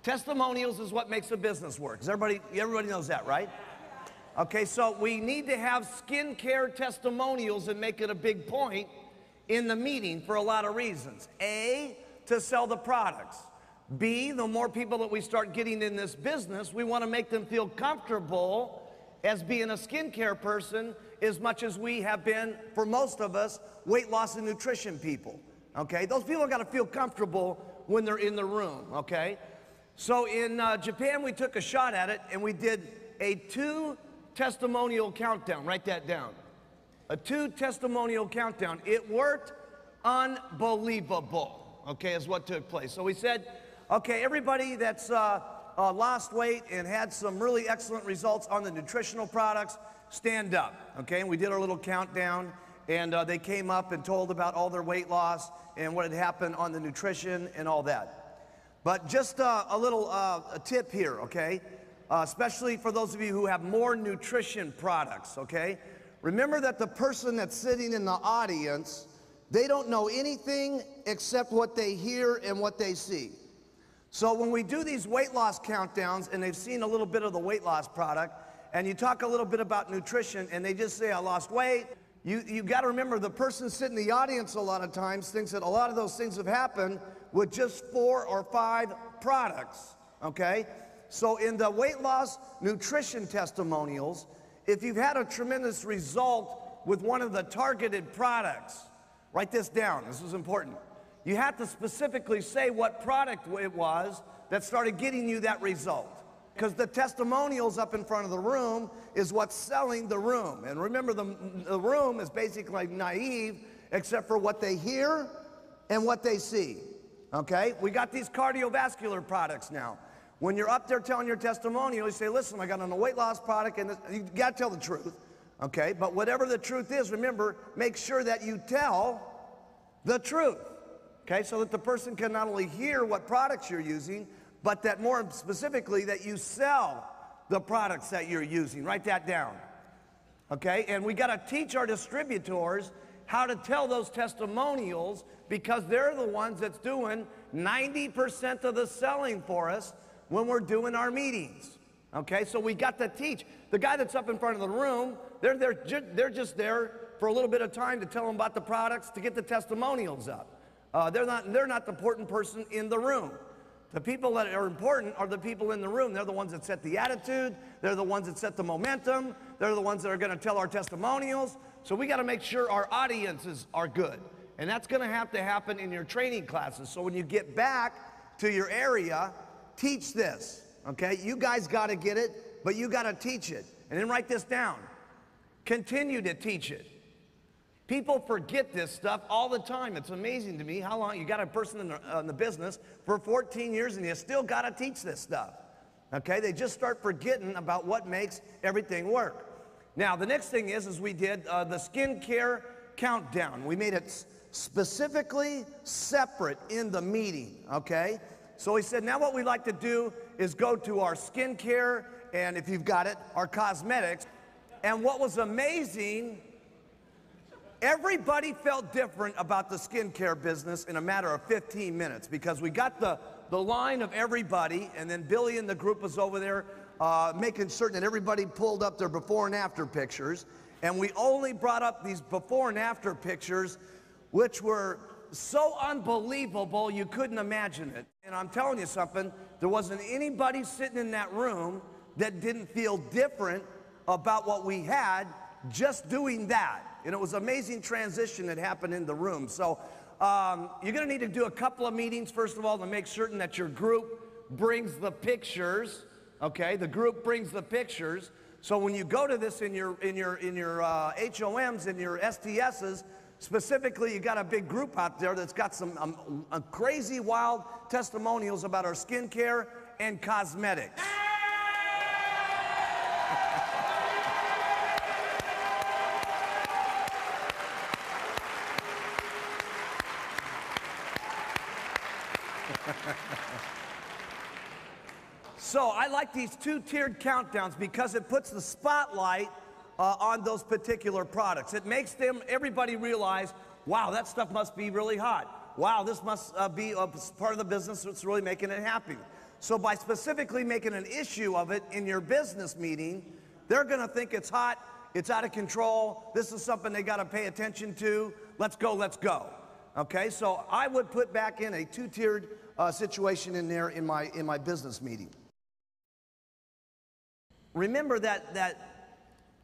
Testimonials is what makes a business work. Everybody knows that, right? Okay, so we need to have skincare testimonials and make it a big point in the meeting for a lot of reasons. A, to sell the products. B, the more people that we start getting in this business, we want to make them feel comfortable as being a skincare person as much as we have been, for most of us, weight loss and nutrition people. Okay, those people got to feel comfortable when they're in the room, okay? So in Japan, we took a shot at it, and we did a 2 testimonial countdown. Write that down. A 2 testimonial countdown. It worked unbelievable, okay, is what took place. So we said, okay, everybody that's lost weight and had some really excellent results on the nutritional products, stand up, okay? And we did our little countdown, and they came up and told about all their weight loss and what had happened on the nutrition and all that. But just a little a tip here, okay? Especially for those of you who have more nutrition products, okay? Remember that the person that's sitting in the audience, they don't know anything except what they hear and what they see. So when we do these weight loss countdowns and they've seen a little bit of the weight loss product, and you talk a little bit about nutrition and they just say, I lost weight, you got to remember the person sitting in the audience a lot of times thinks that a lot of those things have happened with just 4 or 5 products, okay? So in the weight loss nutrition testimonials, if you've had a tremendous result with one of the targeted products, write this down, this is important. You have to specifically say what product it was that started getting you that result. Because the testimonials up in front of the room is what's selling the room. And remember, the room is basically naive except for what they hear and what they see, okay? We got these cardiovascular products now. When you're up there telling your testimonial, you say, listen, I got on a weight loss product, and you got to tell the truth, okay? But whatever the truth is, remember, make sure that you tell the truth, okay? So that the person can not only hear what products you're using, but that more specifically that you sell the products that you're using. Write that down, okay? And we got to teach our distributors how to tell those testimonials because they're the ones that's doing 90% of the selling for us when we're doing our meetings, okay? So we got to teach. The guy that's up in front of the room, they're just there for a little bit of time to tell them about the products to get the testimonials up. They're not the important person in the room. The people that are important are the people in the room. They're the ones that set the attitude. They're the ones that set the momentum. They're the ones that are going to tell our testimonials. So we got to make sure our audiences are good. And that's going to happen in your training classes. So when you get back to your area, teach this, okay? You guys got to get it, but you got to teach it. And then write this down. Continue to teach it. People forget this stuff all the time. It's amazing to me how long you got a person in the business for 14 years and you still got to teach this stuff. Okay, they just start forgetting about what makes everything work. Now, the next thing is we did the skincare countdown. We made it specifically separate in the meeting, okay? So we said, now what we'd like to do is go to our skincare and, if you've got it, our cosmetics. And what was amazing, everybody felt different about the skincare business in a matter of 15 minutes because we got the line of everybody, and then Billy and the group was over there making certain that everybody pulled up their before and after pictures. And we only brought up these before and after pictures, which were so unbelievable you couldn't imagine it. And I'm telling you something, there wasn't anybody sitting in that room that didn't feel different about what we had just doing that. And it was an amazing transition that happened in the room. So you're going to need to do a couple of meetings, first of all, to make certain that your group brings the pictures, okay? The group brings the pictures. So when you go to this in your HOMs and your STSs, specifically, you got a big group out there that's got some crazy, wild testimonials about our skincare and cosmetics. So I like these 2-tiered countdowns because it puts the spotlight on those particular products. It makes everybody realize, wow, that stuff must be really hot. Wow, this must be a part of the business that's really making it happy. So by specifically making an issue of it in your business meeting, they're gonna think it's hot, it's out of control, this is something they gotta pay attention to, let's go, let's go. Okay, so I would put back in a two-tiered situation in there in my business meeting. Remember that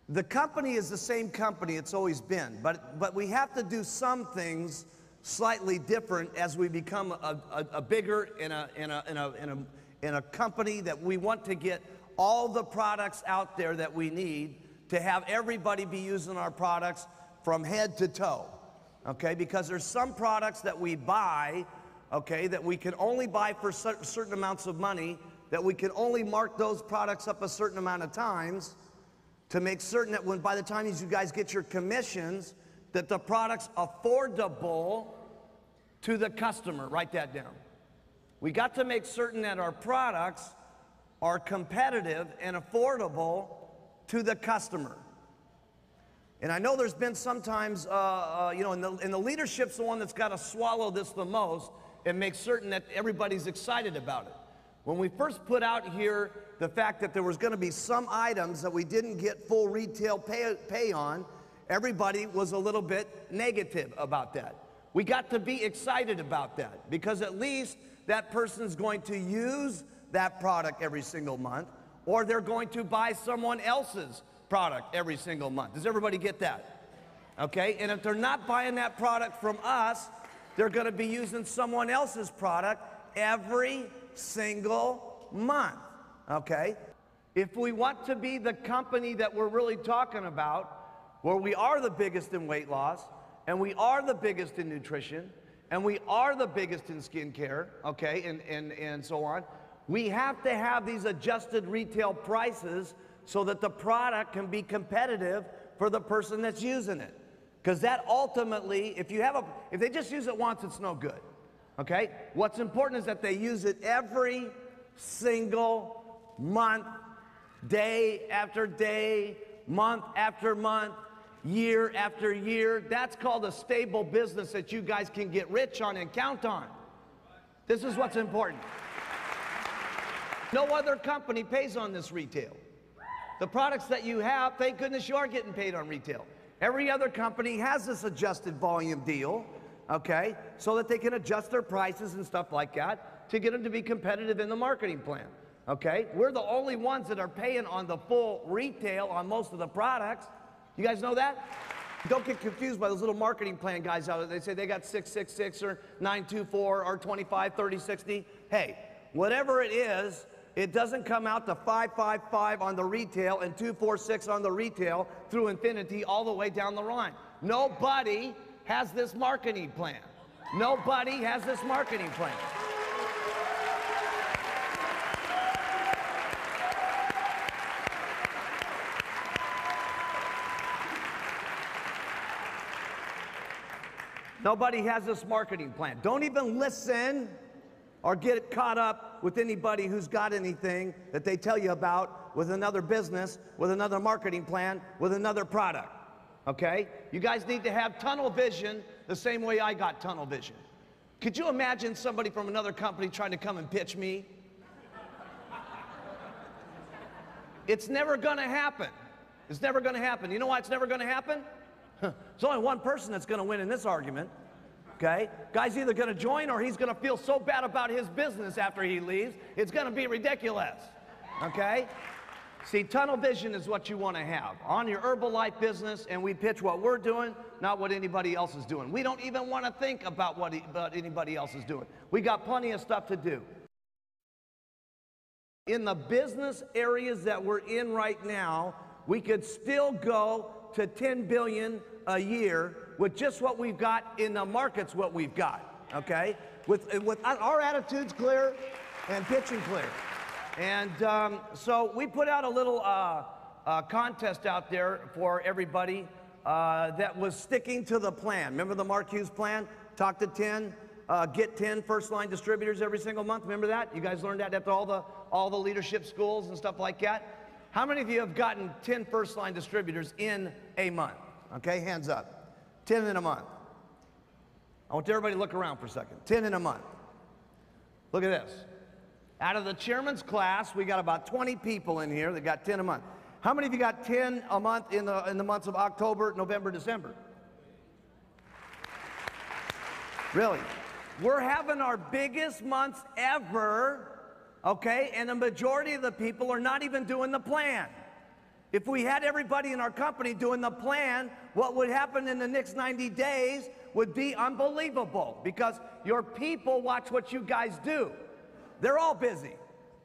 the company is the same company it's always been, but we have to do some things slightly different as we become a bigger in a company that we want to get all the products out there that we need to have everybody be using our products from head to toe. Okay, because there's some products that we buy, okay, that we can only buy for certain amounts of money, that we can only mark those products up a certain amount of times to make certain that when by the time you guys get your commissions, that the product's affordable to the customer. Write that down. We got to make certain that our products are competitive and affordable to the customer. And I know there's been sometimes, you know, and the leadership's the one that's got to swallow this the most and make certain that everybody's excited about it. When we first put out here the fact that there was going to be some items that we didn't get full retail pay on, everybody was a little bit negative about that. We got to be excited about that because at least that person's going to use that product every single month, or they're going to buy someone else's product every single month. Does everybody get that? Okay, and if they're not buying that product from us, they're going to be using someone else's product every single month. Okay, if we want to be the company that we're really talking about, where we are the biggest in weight loss, and we are the biggest in nutrition, and we are the biggest in skincare, okay, and so on, we have to have these adjusted retail prices so that the product can be competitive for the person that's using it. Because that ultimately, if they just use it once, it's no good. Okay? What's important is that they use it every single month, day after day, month after month, year after year. That's called a stable business that you guys can get rich on and count on. This is what's important. No other company pays on this retail. The products that you have, thank goodness you are getting paid on retail. Every other company has this adjusted volume deal, okay, so that they can adjust their prices and stuff like that to get them to be competitive in the marketing plan, okay? We're the only ones that are paying on the full retail on most of the products. You guys know that? Don't get confused by those little marketing plan guys out there. They say they got 666 or 924 or 25, 30, 60. Hey, whatever it is, it doesn't come out to 555 on the retail and 246 on the retail through infinity all the way down the line. Nobody has this marketing plan. Nobody has this marketing plan. Nobody has this marketing plan. Don't even listen or get caught up with anybody who's got anything that they tell you about with another business, with another marketing plan, with another product, okay? You guys need to have tunnel vision the same way I got tunnel vision. Could you imagine somebody from another company trying to come and pitch me? It's never gonna happen. It's never gonna happen. You know why it's never gonna happen? There's only one person that's gonna win in this argument. Okay? Guy's either going to join or he's going to feel so bad about his business after he leaves, it's going to be ridiculous. Okay? See, tunnel vision is what you want to have on your Herbalife business, and we pitch what we're doing, not what anybody else is doing. We don't even want to think about what anybody else is doing. We got plenty of stuff to do. In the business areas that we're in right now, we could still go to 10 billion a year with just what we've got in the markets, what we've got, okay? With our attitudes clear and pitching clear. And so we put out a little contest out there for everybody that was sticking to the plan. Remember the Mark Hughes plan? Talk to 10, get 10 first-line distributors every single month. Remember that? You guys learned that at all the leadership schools and stuff like that? How many of you have gotten 10 first-line distributors in a month? Okay, hands up. 10 in a month. I want everybody to look around for a second. 10 in a month. Look at this. Out of the chairman's class, we got about 20 people in here that got 10 a month. How many of you got 10 a month in the months of October, November, December? Really? We're having our biggest months ever, okay? And the majority of the people are not even doing the plan. If we had everybody in our company doing the plan, what would happen in the next 90 days would be unbelievable, because your people watch what you guys do. They're all busy.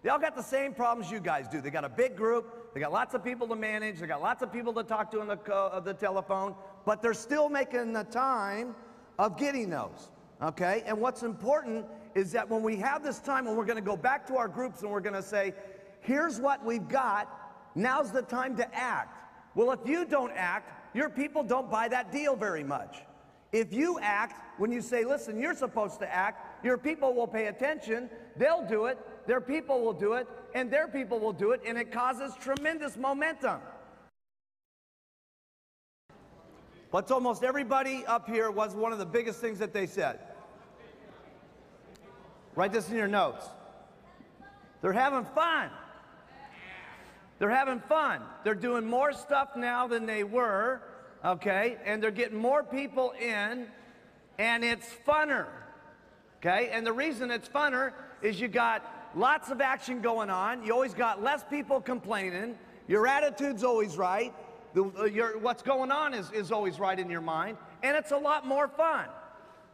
They all got the same problems you guys do. They got a big group, they got lots of people to manage, they got lots of people to talk to on the telephone, but they're still making the time of getting those, okay? And what's important is that when we have this time, when we're gonna go back to our groups and we're gonna say, here's what we've got, now's the time to act. Well, if you don't act, your people don't buy that deal very much. If you act, when you say, listen, you're supposed to act, your people will pay attention, they'll do it, their people will do it, and their people will do it, and it causes tremendous momentum. But almost everybody up here was one of the biggest things that they said. Write this in your notes. They're having fun. They're having fun. They're doing more stuff now than they were, okay? And they're getting more people in, and it's funner, okay? And the reason it's funner is you got lots of action going on. You always got less people complaining. Your attitude's always right. What's going on is always right in your mind. And it's a lot more fun,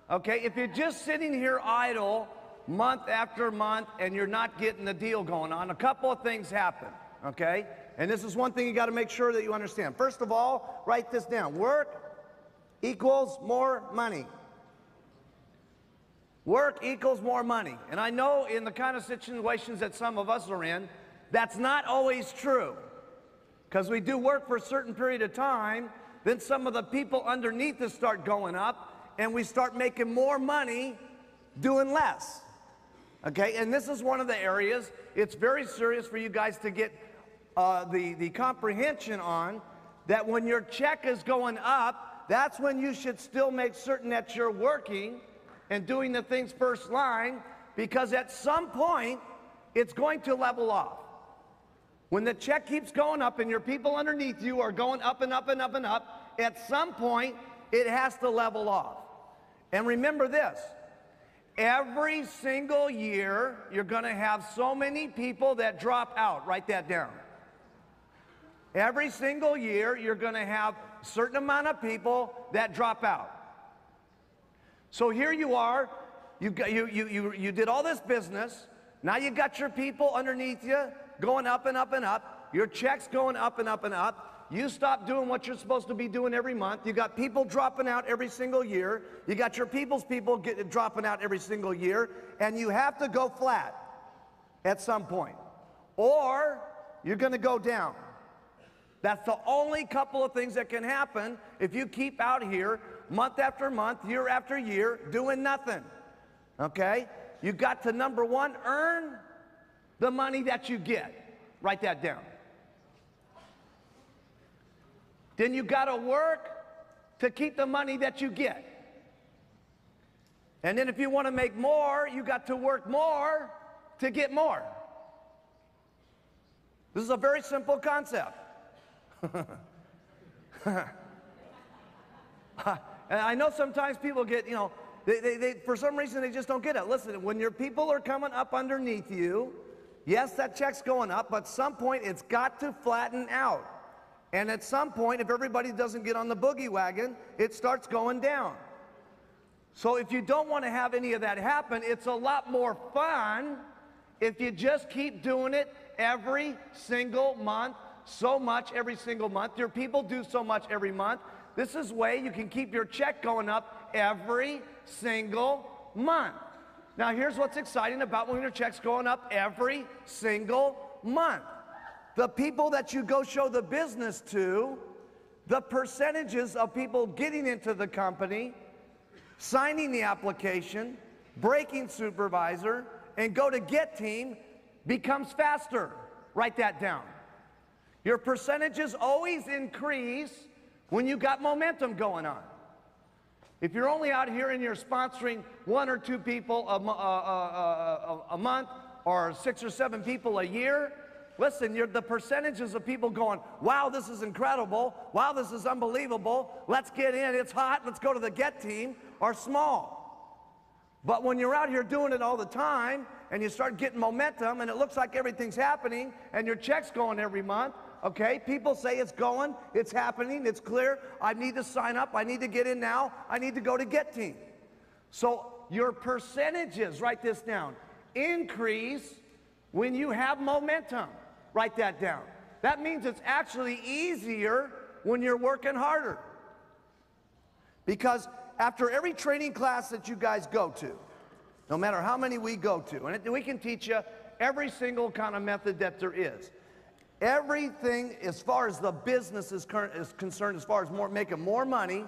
okay? If you're just sitting here idle month after month and you're not getting the deal going on, a couple of things happen, okay? And this is one thing you got to make sure that you understand. First of all, write this down. Work equals more money. Work equals more money. And I know in the kind of situations that some of us are in, that's not always true. Because we do work for a certain period of time, then some of the people underneath us start going up, and we start making more money doing less. Okay, and this is one of the areas it's very serious for you guys to get the comprehension on, that when your check is going up, that's when you should still make certain that you're working and doing the things first line, because at some point, it's going to level off. When the check keeps going up and your people underneath you are going up and up and up and up, at some point, it has to level off. And remember this, every single year, you're gonna have so many people that drop out. Write that down. Every single year, you're gonna have a certain amount of people that drop out. So here you are, you did all this business, now you got your people underneath you going up and up and up, your check's going up and up and up, you stop doing what you're supposed to be doing every month, you got people dropping out every single year, you got your people's people dropping out every single year, and you have to go flat at some point, or you're gonna go down. That's the only couple of things that can happen if you keep out here month after month, year after year, doing nothing, okay? You got to, number one, earn the money that you get. Write that down. Then you got to work to keep the money that you get. And then if you want to make more, you got to work more to get more. This is a very simple concept. And I know sometimes people get, you know, they for some reason they just don't get it. Listen, when your people are coming up underneath you, yes, that check's going up, but at some point it's got to flatten out. And at some point, if everybody doesn't get on the boogie wagon, it starts going down. So if you don't want to have any of that happen, it's a lot more fun if you just keep doing it every single month, so much every single month. Your people do so much every month. This is a way you can keep your check going up every single month. Now here's what's exciting about when your check's going up every single month. The people that you go show the business to, the percentages of people getting into the company, signing the application, breaking supervisor, and go to get team becomes faster. Write that down. Your percentages always increase when you got momentum going on. If you're only out here and you're sponsoring one or two people a month, or 6 or 7 people a year, listen, the percentages of people going, wow, this is incredible, wow, this is unbelievable, let's get in, it's hot, let's go to the get team, are small. But when you're out here doing it all the time, and you start getting momentum, and it looks like everything's happening, and your check's going every month, okay? People say it's going, it's happening, it's clear, I need to sign up, I need to get in now, I need to go to get team. So your percentages, write this down, increase when you have momentum. Write that down. That means it's actually easier when you're working harder. Because after every training class that you guys go to, no matter how many we go to, and we can teach you every single kind of method that there is. Everything as far as the business is concerned, as far as making more money,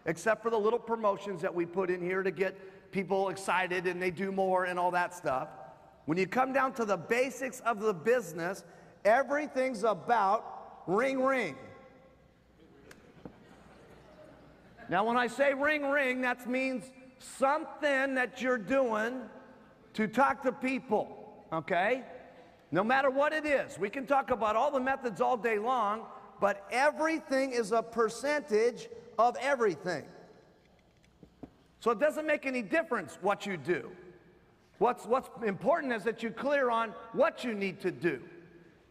except for the little promotions that we put in here to get people excited and they do more and all that stuff. When you come down to the basics of the business, everything's about ring, ring. Now, when I say ring, ring, that means something that you're doing to talk to people, okay? No matter what it is. We can talk about all the methods all day long, but everything is a percentage of everything. So it doesn't make any difference what you do. What's important is that you're clear on what you need to do.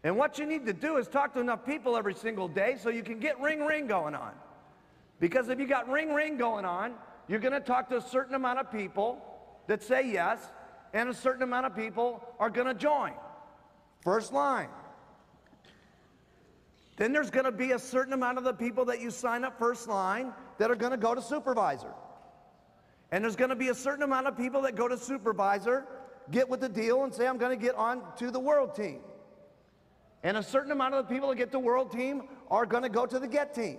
And what you need to do is talk to enough people every single day so you can get ring, ring going on. Because if you got ring, ring going on, you're going to talk to a certain amount of people that say yes, and a certain amount of people are going to join. First line. Then there's going to be a certain amount of the people that you sign up first line that are going to go to supervisor. And there's going to be a certain amount of people that go to supervisor, get with the deal and say, I'm going to get on to the world team. And a certain amount of the people that get the world team are going to go to the get team.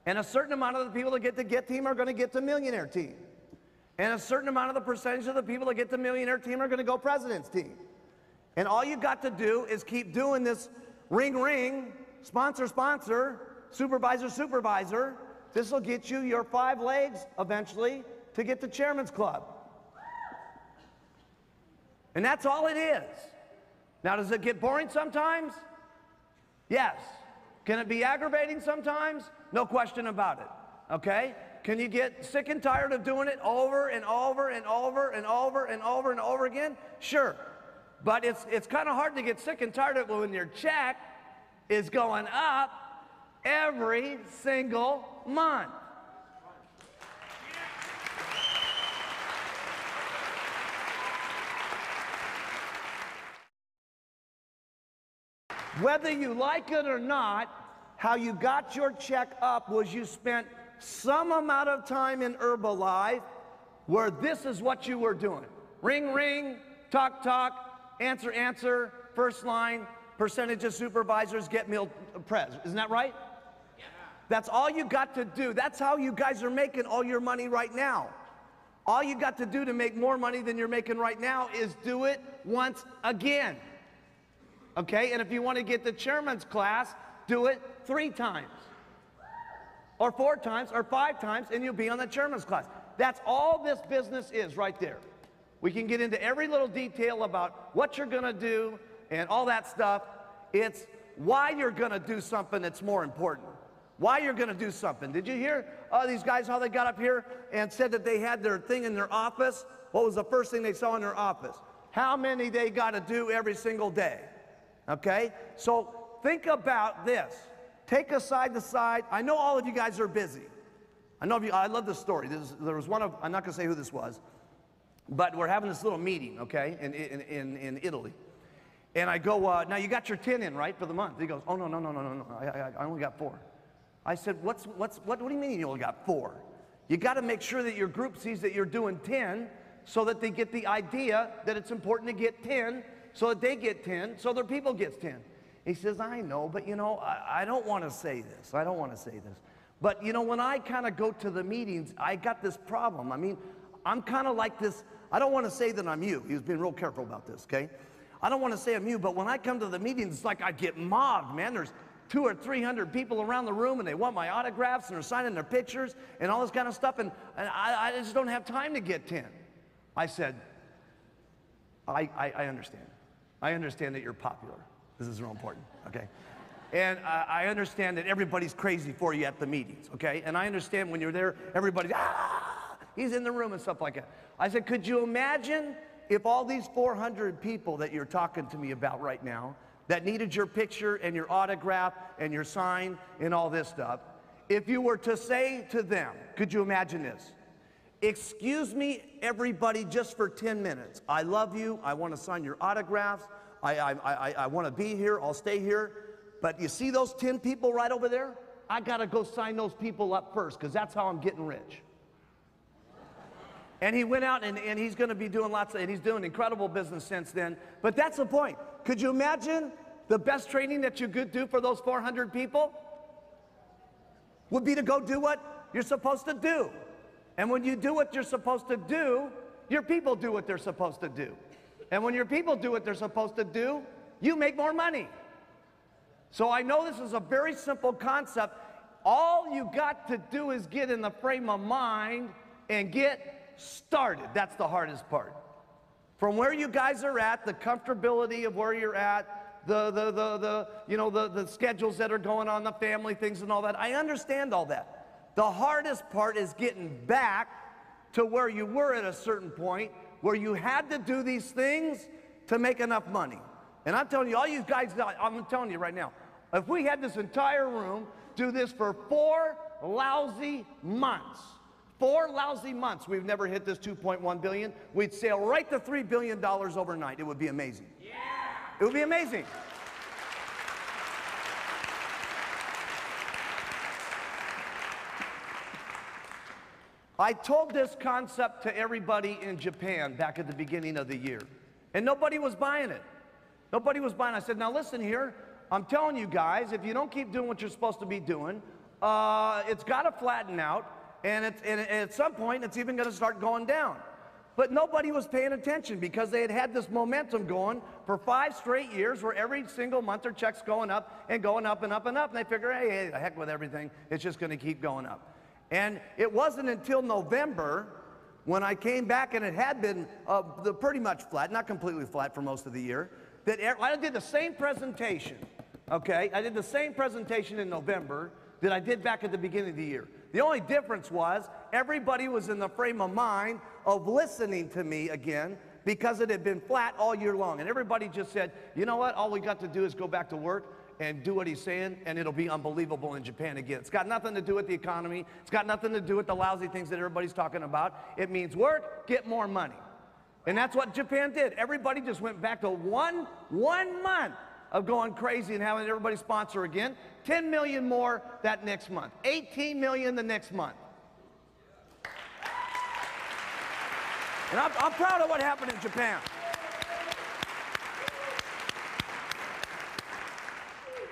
And a certain amount of the people that get the get team are going to get the millionaire team. And a certain amount of the percentage of the people that get the millionaire team are going to go president's team. And all you got to do is keep doing this ring, ring, sponsor, sponsor, supervisor, supervisor. This will get you your 5 legs eventually to get the chairman's club. And that's all it is. Now, does it get boring sometimes? Yes. Can it be aggravating sometimes? No question about it. Okay? Can you get sick and tired of doing it over and over and over and over and over and over again? Sure. But it's kind of hard to get sick and tired of it when your check is going up every single month. Whether you like it or not, how you got your check up was you spent some amount of time in Herbalife where this is what you were doing. Ring, ring, talk, talk, answer, answer, first line, percentage of supervisors get meal pres. Isn't that right? Yeah. That's all you got to do. That's how you guys are making all your money right now. All you got to do to make more money than you're making right now is do it once again. Okay, and if you want to get the chairman's class, do it 3 times, or 4 times, or 5 times, and you'll be on the chairman's class. That's all this business is right there. We can get into every little detail about what you're going to do and all that stuff. It's why you're going to do something that's more important. Why you're going to do something. Did you hear these guys, how they got up here and said that they had their thing in their office? What was the first thing they saw in their office? How many they got to do every single day. Okay? So think about this. Take a side to side. I know all of you guys are busy. I know I love this story. There was one of, I'm not going to say who this was, but we're having this little meeting, okay, in Italy. And I go, now you got your 10 in, right, for the month? He goes, oh, no, I only got 4. I said, what do you mean you only got 4? You got to make sure that your group sees that you're doing 10 so that they get the idea that it's important to get 10 so that they get 10, so their people gets 10. He says, I know, but you know, I don't want to say this. I don't want to say this. But you know, when I kind of go to the meetings, I got this problem. I mean, I'm kind of like this. I don't want to say that I'm you. He was being real careful about this, okay? I don't want to say I'm you, but when I come to the meetings, it's like I get mobbed, man. There's 200 or 300 people around the room, and they want my autographs, and they're signing their pictures, and all this kind of stuff, and I just don't have time to get 10. I said, I understand. I understand that you're popular. This is real important, okay? And I understand that everybody's crazy for you at the meetings, okay? And I understand when you're there, everybody's, he's in the room and stuff like that. I said, could you imagine if all these 400 people that you're talking to me about right now, that needed your picture and your autograph and your sign and all this stuff, if you were to say to them, could you imagine this? Excuse me, everybody, just for 10 minutes. I love you. I want to sign your autographs. I want to be here. I'll stay here. But you see those 10 people right over there? I got to go sign those people up first because that's how I'm getting rich. And he went out and he's going to be doing and he's doing incredible business since then. But that's the point. Could you imagine the best training that you could do for those 400 people? Would be to go do what you're supposed to do. And when you do what you're supposed to do, your people do what they're supposed to do. And when your people do what they're supposed to do, you make more money. So I know this is a very simple concept. All you got to do is get in the frame of mind and get started. That's the hardest part. From where you guys are at, the comfortability of where you're at, the schedules that are going on, the family things and all that. I understand all that. The hardest part is getting back to where you were at a certain point, where you had to do these things to make enough money. And I'm telling you, all you guys, I'm telling you right now, if we had this entire room do this for 4 lousy months, 4 lousy months, we've never hit this 2.1 billion. We'd sail right to $3 billion overnight. It would be amazing. Yeah. It would be amazing. I told this concept to everybody in Japan back at the beginning of the year, and nobody was buying it. Nobody was buying it. I said, now listen here, I'm telling you guys, if you don't keep doing what you're supposed to be doing, it's got to flatten out, and at some point, it's even going to start going down. But nobody was paying attention because they had had this momentum going for 5 straight years where every single month their check's going up and going up and up and up, and they figure, hey, the heck with everything, it's just going to keep going up. And it wasn't until November when I came back, and it had been pretty much flat, not completely flat for most of the year, that I did the same presentation, okay? I did the same presentation in November that I did back at the beginning of the year. The only difference was everybody was in the frame of mind of listening to me again because it had been flat all year long. And everybody just said, you know what, all we got to do is go back to work and do what he's saying, and it'll be unbelievable in Japan again. It's got nothing to do with the economy. It's got nothing to do with the lousy things that everybody's talking about. It means work, get more money. And that's what Japan did. Everybody just went back to one month of going crazy and having everybody sponsor again. 10 million more that next month. 18 million the next month. And I'm proud of what happened in Japan.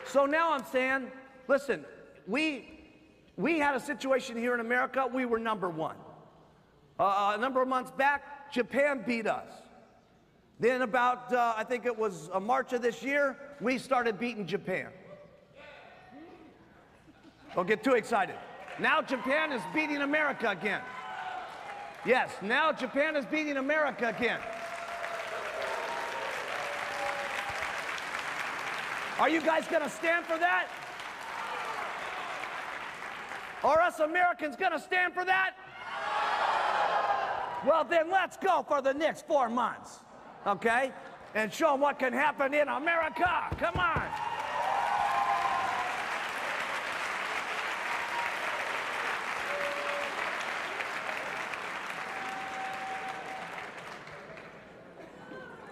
So now I'm saying, listen, we had a situation here in America, we were #1. A number of months back, Japan beat us. Then about, I think it was March of this year, we started beating Japan. Don't get too excited. Now Japan is beating America again. Yes, now Japan is beating America again. Are you guys going to stand for that? Are us Americans going to stand for that? Well, then let's go for the next 4 months, okay? And show them what can happen in America. Come on.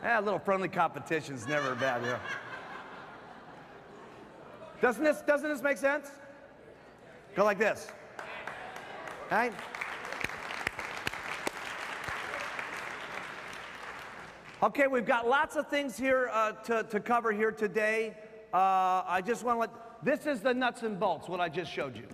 A little friendly competition's never bad, yeah. Doesn't this make sense? Go like this. Right? Okay, we've got lots of things here to cover here today. I just want to this is the nuts and bolts, what I just showed you.